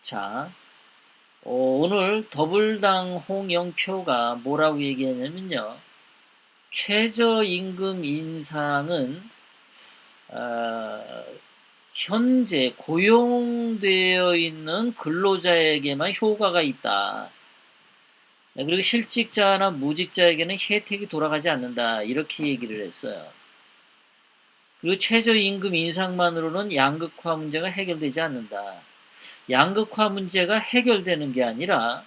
자, 오늘 더불당 홍영표가 뭐라고 얘기했냐면요. 최저임금 인상은 어, 현재 고용되어 있는 근로자에게만 효과가 있다. 그리고 실직자나 무직자에게는 혜택이 돌아가지 않는다. 이렇게 얘기를 했어요. 그리고 최저임금 인상만으로는 양극화 문제가 해결되지 않는다. 양극화 문제가 해결되는 게 아니라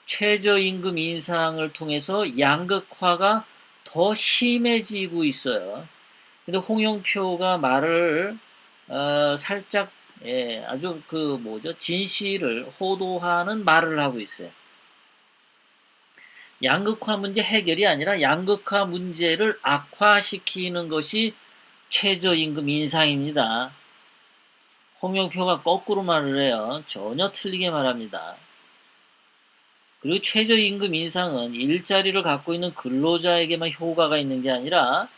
최저임금 인상을 통해서 양극화가 더 심해지고 있어요. 근데 홍영표가 말을 살짝 아주 그 뭐죠 진실을 호도하는 말을 하고 있어요. 양극화 문제 해결이 아니라 양극화 문제를 악화시키는 것이 최저임금 인상입니다. 홍영표가 거꾸로 말을 해요. 전혀 틀리게 말합니다. 그리고 최저임금 인상은 일자리를 갖고 있는 근로자에게만 효과가 있는 게 아니라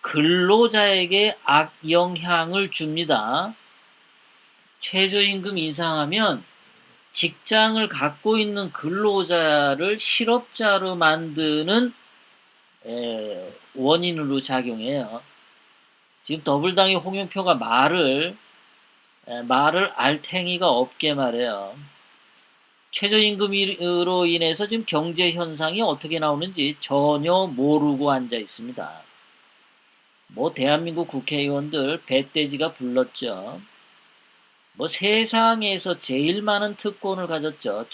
근로자에게 악영향을 줍니다. 최저임금 인상하면 직장을 갖고 있는 근로자를 실업자로 만드는 원인으로 작용해요. 지금 더불당의 홍영표가 말을 알탱이가 없게 말해요. 최저임금으로 인해서 지금 경제 현상이 어떻게 나오는지 전혀 모르고 앉아 있습니다. 뭐 대한민국 국회의원들 배떼지가 불렀죠. 뭐 세상에서 제일 많은 특권을 가졌죠.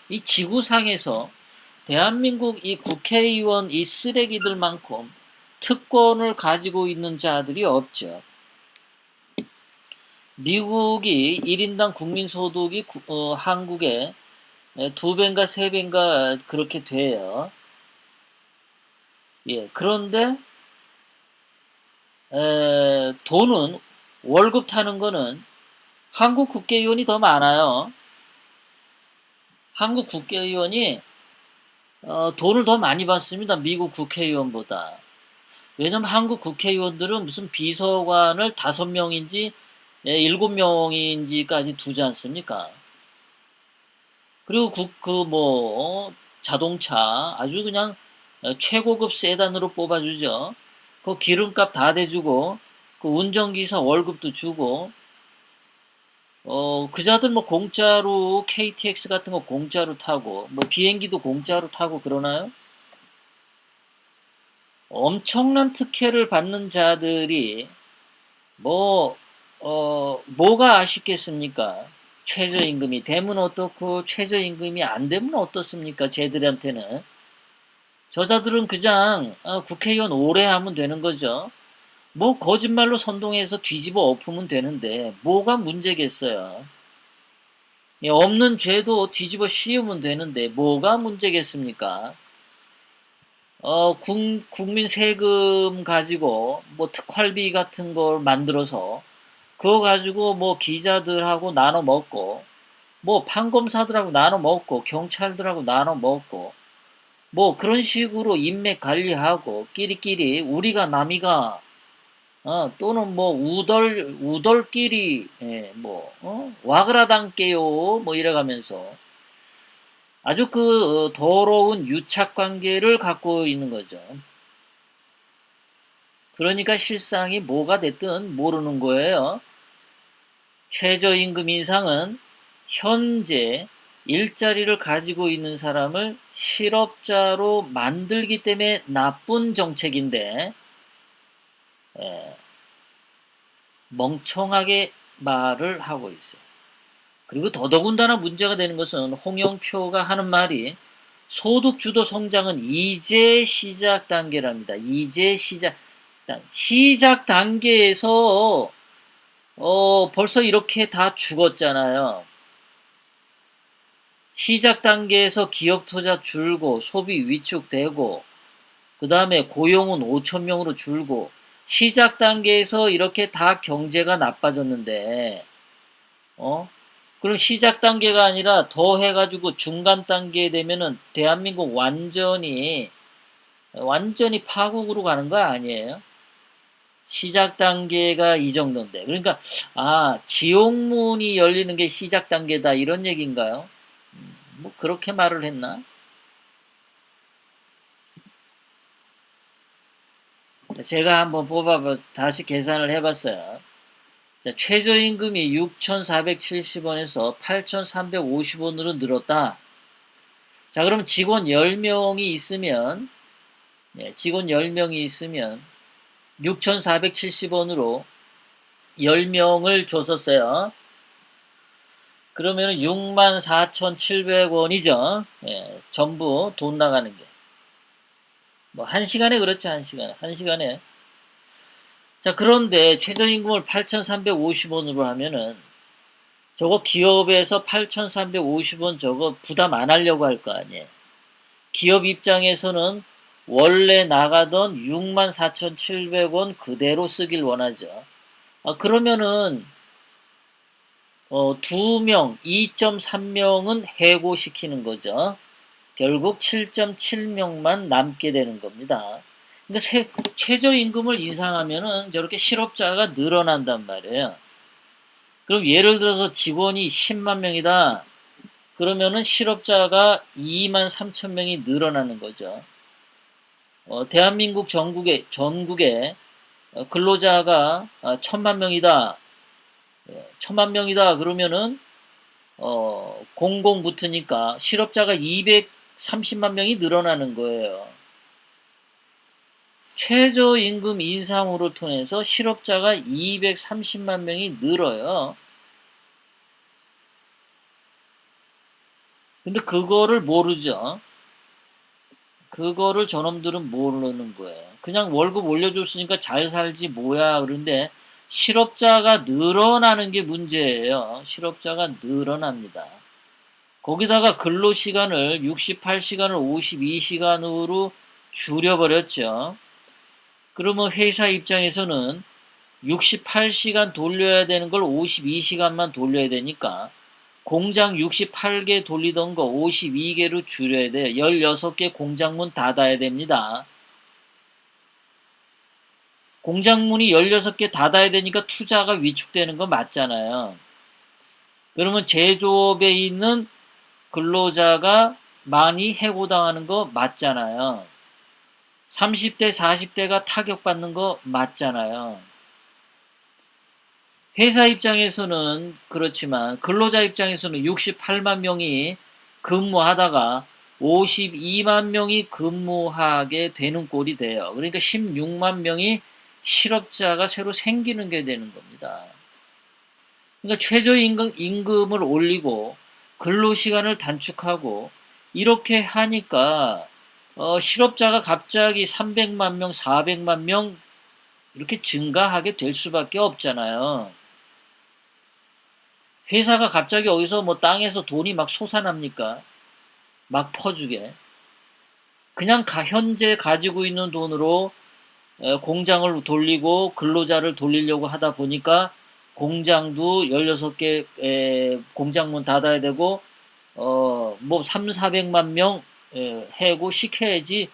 이 지구상에서 대한민국 이 국회의원 이 쓰레기들만큼 특권을 가지고 있는 자들이 없죠. 미국이 1인당 국민소득이 한국의 2배인가 3배인가 그렇게 돼요. 예, 그런데 돈은 월급 타는 거는 한국 국회의원이 더 많아요. 한국 국회의원이 돈을 더 많이 받습니다. 미국 국회의원보다. 왜냐면 한국 국회의원들은 무슨 비서관을 5명인지 7명인지까지 두지 않습니까? 그리고 자동차 아주 그냥 최고급 세단으로 뽑아주죠. 그 기름값 다 대주고 그 운전기사 월급도 주고 그자들 뭐 공짜로 KTX 같은 거 공짜로 타고 뭐 비행기도 공짜로 타고 그러나요? 엄청난 특혜를 받는 자들이 뭐 뭐가 아쉽겠습니까? 최저임금이 되면 어떻고 최저임금이 안 되면 어떻습니까? 쟤들한테는 저자들은 그냥 국회의원 오래 하면 되는 거죠. 뭐 거짓말로 선동해서 뒤집어 엎으면 되는데 뭐가 문제겠어요. 예, 없는 죄도 뒤집어 씌우면 되는데 뭐가 문제겠습니까? 국민 세금 가지고 뭐 특활비 같은 걸 만들어서 그거 가지고 뭐 기자들하고 나눠 먹고 뭐 판검사들하고 나눠 먹고 경찰들하고 나눠 먹고 뭐 그런 식으로 인맥 관리하고 끼리끼리 우리가 남이가 또는 뭐 우덜끼리 와그라당께요 뭐 이래가면서 아주 그 더러운 유착 관계를 갖고 있는 거죠. 그러니까 실상이 뭐가 됐든 모르는 거예요. 최저임금 인상은 현재 일자리를 가지고 있는 사람을 실업자로 만들기 때문에 나쁜 정책인데 에, 멍청하게 말을 하고 있어요. 그리고 더더군다나 문제가 되는 것은 홍영표가 하는 말이 소득주도 성장은 이제 시작 단계랍니다. 이제 시작 단계에서 벌써 이렇게 다 죽었잖아요. 시작 단계에서 기업 투자 줄고 소비 위축되고 그 다음에 고용은 5천 명으로 줄고 시작 단계에서 이렇게 다 경제가 나빠졌는데 그럼 시작 단계가 아니라 더 해가지고 중간 단계에 되면은 대한민국 완전히 파국으로 가는 거 아니에요? 시작 단계가 이 정도인데. 그러니까, 지옥문이 열리는 게 시작 단계다. 이런 얘기인가요? 뭐, 그렇게 말을 했나? 제가 한번 다시 계산을 해봤어요. 자, 최저임금이 6,470원에서 8,350원으로 늘었다. 자, 그럼 직원 10명이 있으면, 직원 10명이 있으면 6,470원으로 10명을 줬었어요. 그러면 64,700원이죠. 전부 돈 나가는 게. 뭐, 1시간에 그렇죠, 1시간에. 1시간에. 자, 그런데 최저임금을 8,350원으로 하면은 저거 기업에서 8,350원 저거 부담 안 하려고 할 거 아니에요. 기업 입장에서는 원래 나가던 64,700원 그대로 쓰길 원하죠. 그러면은 2명, 2.3명은 해고시키는 거죠. 결국 7.7명만 남게 되는 겁니다. 근데 최저임금을 인상하면은 저렇게 실업자가 늘어난단 말이에요. 그럼 예를 들어서 직원이 10만 명이다. 그러면은 실업자가 2만 3천 명이 늘어나는 거죠. 대한민국 전국에 근로자가 1,000만 명이다. 1,000만 명이다. 그러면은 공공 붙으니까 실업자가 230만 명이 늘어나는 거예요. 최저임금 인상으로 통해서 실업자가 230만 명이 늘어요. 근데 그거를 모르죠. 그거를 저놈들은 모르는 거예요. 그냥 월급 올려줬으니까 잘 살지 뭐야. 그런데 실업자가 늘어나는 게 문제예요. 실업자가 늘어납니다. 거기다가 근로시간을 68시간을 52시간으로 줄여버렸죠. 그러면 회사 입장에서는 68시간 돌려야 되는 걸 52시간만 돌려야 되니까 공장 68개 돌리던 거 52개로 줄여야 돼. 16개 공장문 닫아야 됩니다. 공장문이 16개 닫아야 되니까 투자가 위축되는 거 맞잖아요. 그러면 제조업에 있는 근로자가 많이 해고당하는 거 맞잖아요. 30대, 40대가 타격받는 거 맞잖아요. 회사 입장에서는 그렇지만 근로자 입장에서는 68만 명이 근무하다가 52만 명이 근무하게 되는 꼴이 돼요. 그러니까 16만 명이 실업자가 새로 생기는 게 되는 겁니다. 그러니까 최저임금을 올리고 근로시간을 단축하고 이렇게 하니까 실업자가 갑자기 300만 명, 400만 명 이렇게 증가하게 될 수밖에 없잖아요. 회사가 갑자기 어디서 뭐 땅에서 돈이 막 솟아납니까? 막 퍼주게. 그냥 현재 가지고 있는 돈으로 공장을 돌리고 근로자를 돌리려고 하다 보니까 공장도 16개 공장문 닫아야 되고 뭐 3, 400만 명 해고 시켜야지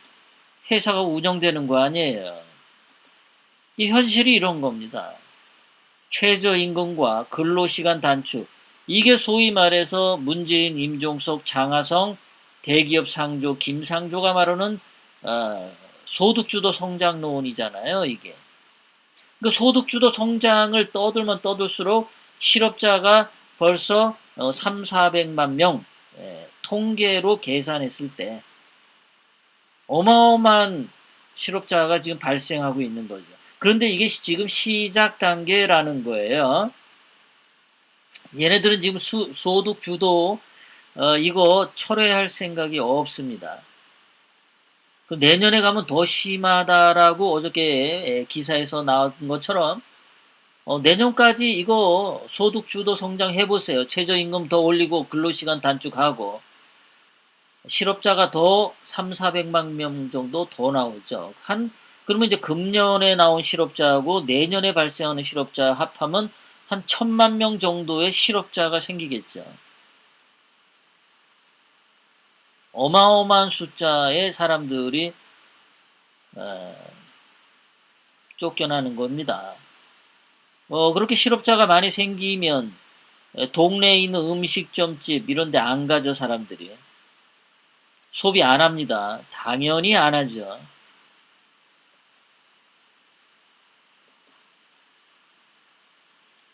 회사가 운영되는 거 아니에요. 이 현실이 이런 겁니다. 최저임금과 근로시간 단축. 이게 소위 말해서 문재인, 임종석, 장하성, 대기업 상조, 김상조가 말하는 소득주도 성장론이잖아요, 이게. 그 소득주도 성장을 떠들면 떠들수록 실업자가 벌써 3, 400만 명 통계로 계산했을 때 어마어마한 실업자가 지금 발생하고 있는 거죠. 그런데 이게 지금 시작 단계라는 거예요. 얘네들은 지금 소득 주도 이거 철회할 생각이 없습니다. 내년에 가면 더 심하다라고 어저께 기사에서 나온 것처럼 내년까지 이거 소득 주도 성장 해보세요. 최저임금 더 올리고 근로시간 단축하고 실업자가 더 3, 400만 명 정도 더 나오죠. 그러면 이제 금년에 나온 실업자하고 내년에 발생하는 실업자 합하면 한 1,000만 명 정도의 실업자가 생기겠죠. 어마어마한 숫자의 사람들이 쫓겨나는 겁니다. 그렇게 실업자가 많이 생기면 동네에 있는 음식점집 이런 데 안 가죠, 사람들이. 소비 안 합니다. 당연히 안 하죠.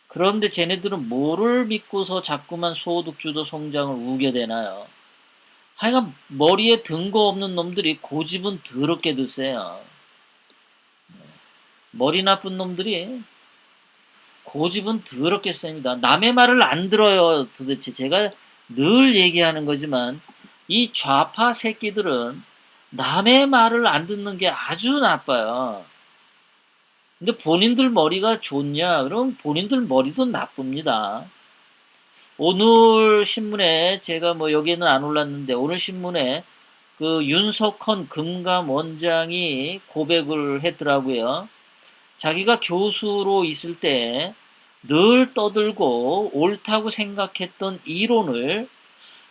그런데 쟤네들은 뭐를 믿고서 자꾸만 소득주도 성장을 우게 되나요? 하여간 머리에 든 거 없는 놈들이 고집은 더럽게 드세요. 머리 나쁜 놈들이 고집은 더럽게 셉니다. 남의 말을 안 들어요. 도대체 제가 늘 얘기하는 거지만 이 좌파 새끼들은 남의 말을 안 듣는 게 아주 나빠요. 근데 본인들 머리가 좋냐? 그럼 본인들 머리도 나쁩니다. 오늘 신문에 제가 뭐 여기에는 안 올랐는데 오늘 신문에 그 윤석헌 금감원장이 고백을 했더라고요. 자기가 교수로 있을 때 늘 떠들고 옳다고 생각했던 이론을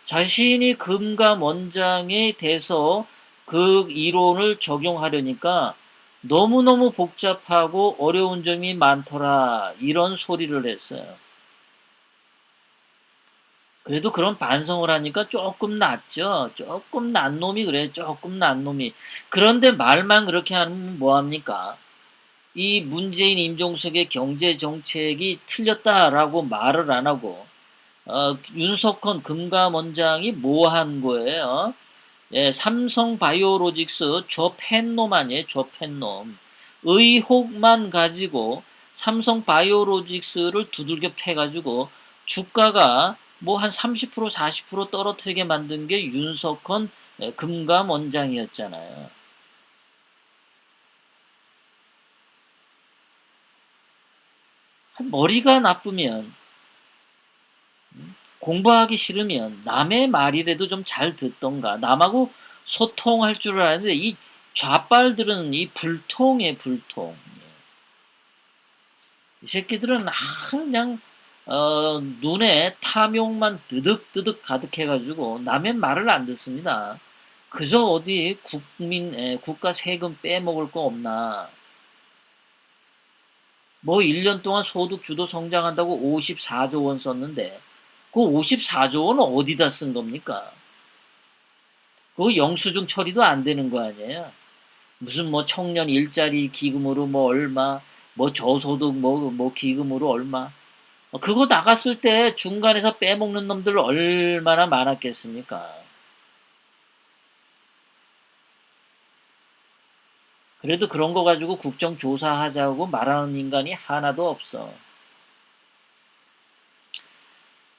자신이 금감원장에 대해서 그 이론을 적용하려니까 너무너무 복잡하고 어려운 점이 많더라. 이런 소리를 했어요. 그래도 그런 반성을 하니까 조금 낫죠. 조금 난 놈이 그래. 조금 난 놈이. 그런데 말만 그렇게 하면 뭐합니까? 이 문재인 임종석의 경제 정책이 틀렸다라고 말을 안 하고 윤석헌 금감원장이 뭐 한 거예요? 예, 삼성바이오로직스 저 팬놈 아니에요? 저 팬놈. 의혹만 가지고 삼성바이오로직스를 두들겨 패가지고 주가가 뭐 한 30% 40% 떨어뜨리게 만든 게 윤석헌 금감원장이었잖아요. 머리가 나쁘면 공부하기 싫으면 남의 말이라도 좀 잘 듣던가 남하고 소통할 줄 알았는데 이 좌빨들은 이 불통에 불통. 이 새끼들은 그냥 눈에 탐욕만 뜨득뜨득 가득해가지고 남의 말을 안 듣습니다. 그저 어디 국가 세금 빼먹을 거 없나. 뭐 1년 동안 소득 주도 성장한다고 54조 원 썼는데 그 54조 원은 어디다 쓴 겁니까? 그거 영수증 처리도 안 되는 거 아니에요? 무슨 뭐 청년 일자리 기금으로 뭐 얼마, 뭐 저소득 뭐 기금으로 얼마. 그거 나갔을 때 중간에서 빼먹는 놈들 얼마나 많았겠습니까? 그래도 그런 거 가지고 국정조사하자고 말하는 인간이 하나도 없어.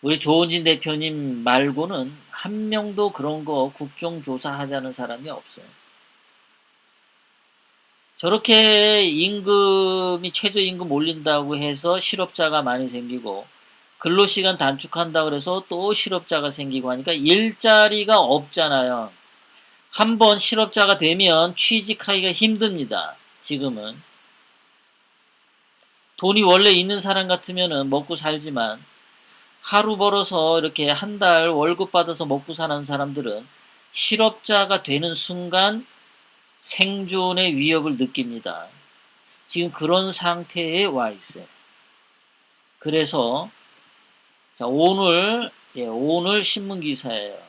우리 조은진 대표님 말고는 한 명도 그런 거 국정조사하자는 사람이 없어요. 저렇게 임금이 최저임금 올린다고 해서 실업자가 많이 생기고 근로시간 단축한다고 해서 또 실업자가 생기고 하니까 일자리가 없잖아요. 한번 실업자가 되면 취직하기가 힘듭니다. 지금은. 돈이 원래 있는 사람 같으면 먹고 살지만 하루 벌어서 이렇게 한 달 월급 받아서 먹고 사는 사람들은 실업자가 되는 순간 생존의 위협을 느낍니다. 지금 그런 상태에 와 있어요. 그래서 자, 오늘 신문 기사예요.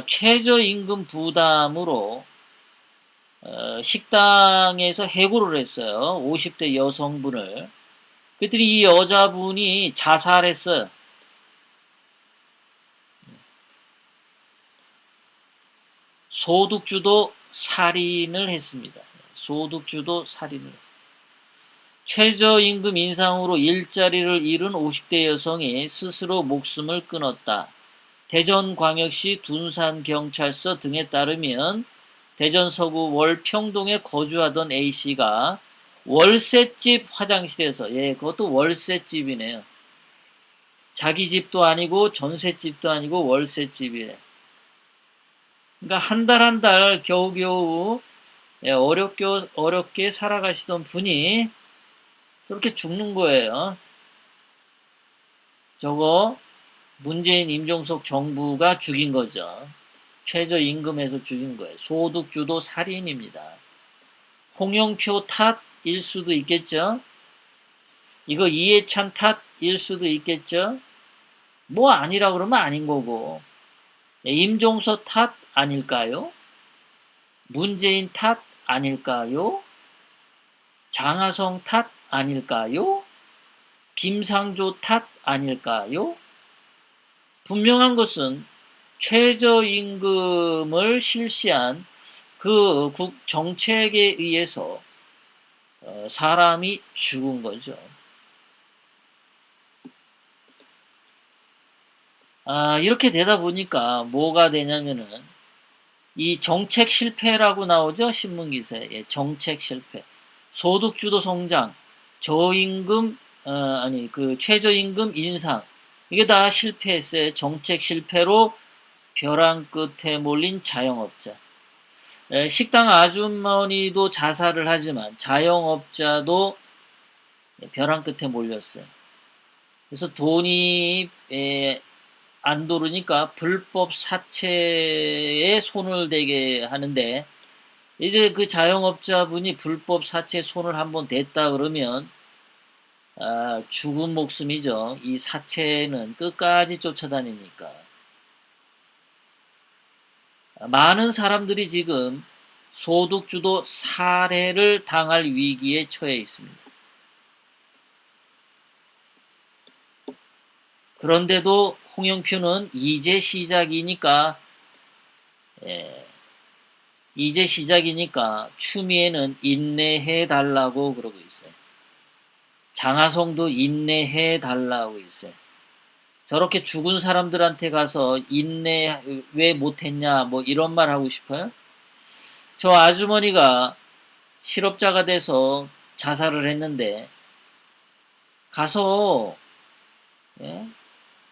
최저임금 부담으로 식당에서 해고를 했어요. 50대 여성분을. 그랬더니 이 여자분이 자살했어요. 소득주도 살인을 했습니다. 소득주도 살인을 했습니다. 최저임금 인상으로 일자리를 잃은 50대 여성이 스스로 목숨을 끊었다. 대전광역시 둔산경찰서 등에 따르면 대전 서구 월평동에 거주하던 A씨가 월세집 화장실에서 그것도 월세집이네요. 자기 집도 아니고 전셋집도 아니고 월세집이에요. 그러니까 한 달 한 달 겨우겨우 어렵게 살아가시던 분이 그렇게 죽는 거예요. 저거 문재인 임종석 정부가 죽인 거죠. 최저임금에서 죽인 거예요. 소득주도 살인입니다. 홍영표 탓일 수도 있겠죠. 이거 이해찬 탓일 수도 있겠죠. 뭐 아니라 그러면 아닌 거고. 임종서 탓 아닐까요? 문재인 탓 아닐까요? 장하성 탓 아닐까요? 김상조 탓 아닐까요? 분명한 것은 최저임금을 실시한 그 정책에 의해서 사람이 죽은 거죠. 이렇게 되다 보니까 뭐가 되냐면은 이 정책 실패라고 나오죠. 신문기사에. 예, 정책 실패. 소득주도 성장, 저임금, 그 최저임금 인상. 이게 다 실패했어요. 정책 실패로 벼랑 끝에 몰린 자영업자. 식당 아주머니도 자살을 하지만 자영업자도 벼랑 끝에 몰렸어요. 그래서 돈이 안 도르니까 불법 사채에 손을 대게 하는데, 이제 그 자영업자분이 불법 사채에 손을 한번 댔다 그러면 죽은 목숨이죠. 이 사채는 끝까지 쫓아다니니까. 많은 사람들이 지금 소득주도 살해를 당할 위기에 처해 있습니다. 그런데도 홍영표는 이제 시작이니까 추미애는 인내해 달라고 그러고 있어요. 장하성도 인내해 달라고 있어요. 저렇게 죽은 사람들한테 가서 인내 왜 못했냐 뭐 이런 말 하고 싶어요? 저 아주머니가 실업자가 돼서 자살을 했는데 가서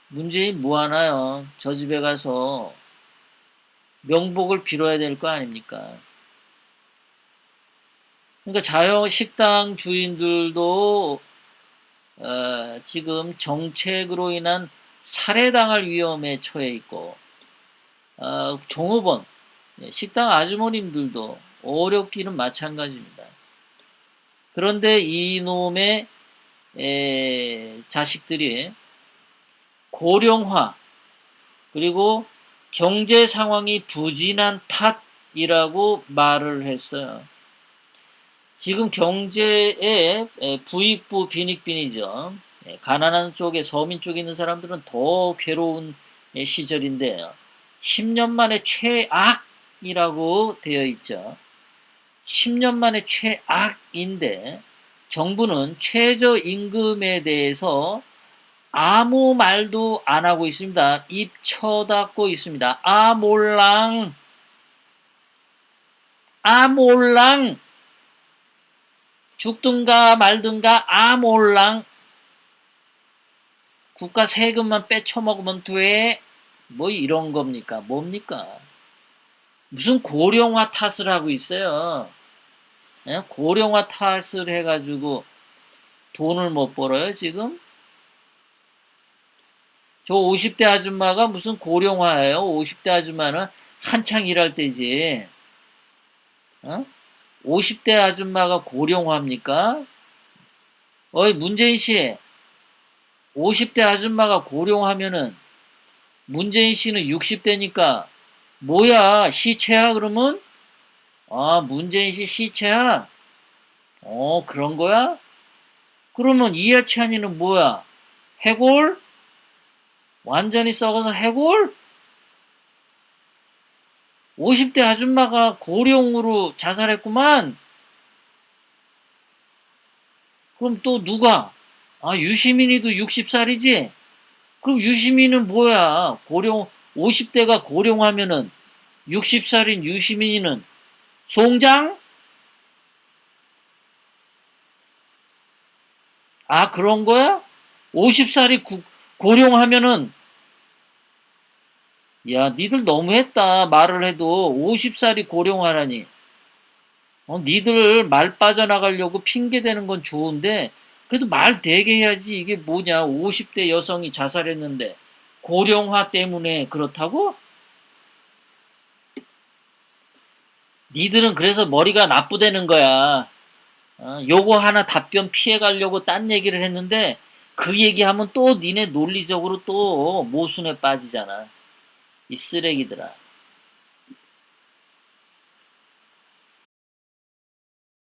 문재인 뭐 하나요? 저 집에 가서 명복을 빌어야 될 거 아닙니까? 그러니까 식당 주인들도 지금 정책으로 인한 살해당할 위험에 처해 있고, 종업원, 식당 아주머님들도 어렵기는 마찬가지입니다. 그런데 이놈의 자식들이 고령화 그리고 경제 상황이 부진한 탓이라고 말을 했어요. 지금 경제의 부익부 빈익빈이죠. 가난한 쪽에 서민 쪽에 있는 사람들은 더 괴로운 시절인데요. 10년 만에 최악이라고 되어 있죠. 10년 만에 최악인데 정부는 최저임금에 대해서 아무 말도 안 하고 있습니다. 입 쳐닫고 있습니다. 몰랑. 죽든가 말든가 몰랑. 국가 세금만 빼쳐먹으면 돼. 뭐 이런 겁니까? 뭡니까? 무슨 고령화 탓을 하고 있어요. 고령화 탓을 해가지고 돈을 못 벌어요, 지금? 저 50대 아줌마가 무슨 고령화예요? 50대 아줌마는 한창 일할 때지. 50대 아줌마가 고령화입니까? 어이, 문재인 씨. 50대 아줌마가 고령하면은 문재인 씨는 60대니까 뭐야? 시체야, 그러면? 문재인 씨 시체야? 그런 거야? 그러면 이해찬이는 뭐야? 해골? 완전히 썩어서 해골? 50대 아줌마가 고령으로 자살했구만. 그럼 또 누가? 유시민이도 60살이지? 그럼 유시민은 뭐야? 50대가 고령하면은 60살인 유시민이는 송장? 그런 거야? 50살이 고령하면은, 야, 니들 너무했다. 말을 해도 50살이 고령하라니. 니들 말 빠져나가려고 핑계대는 건 좋은데 그래도 말 되게 해야지. 이게 뭐냐. 50대 여성이 자살했는데 고령화 때문에 그렇다고? 니들은 그래서 머리가 나쁘다는 거야. 요거 하나 답변 피해가려고 딴 얘기를 했는데 그 얘기하면 또 니네 논리적으로 또 모순에 빠지잖아. 이 쓰레기들아.